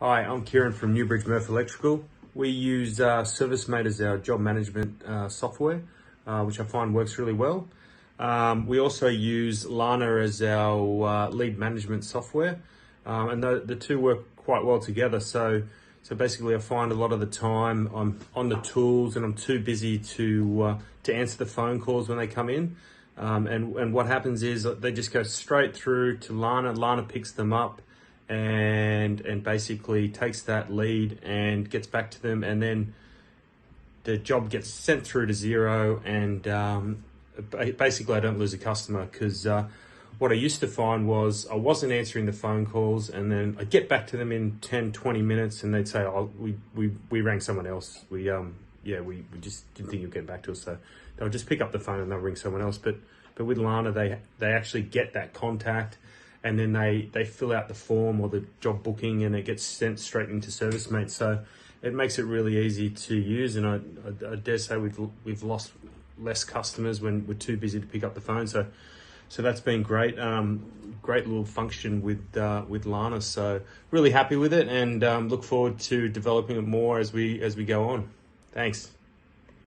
Hi, I'm Kieran from Newbridgemurf Electrical. We use ServiceM8 as our job management software, which I find works really well. We also use Lana as our lead management software, and the two work quite well together. So basically, I find a lot of the time I'm on the tools and I'm too busy to answer the phone calls when they come in. And what happens is they just go straight through to Lana. Lana picks them up and basically takes that lead and gets back to them, and then the job gets sent through to zero, and basically I don't lose a customer, because what I used to find was I wasn't answering the phone calls, and then I get back to them in 10-20 minutes and they'd say, oh, we rang someone else, we just didn't think you'd get back to us. So they'll just pick up the phone and they'll ring someone else. But with Lana, they actually get that contact, and then they fill out the form or the job booking, and it gets sent straight into ServiceM8. So it makes it really easy to use, and I dare say we've lost less customers when we're too busy to pick up the phone. So that's been great. Great little function with Lana. So really happy with it, and look forward to developing it more as we go on. Thanks.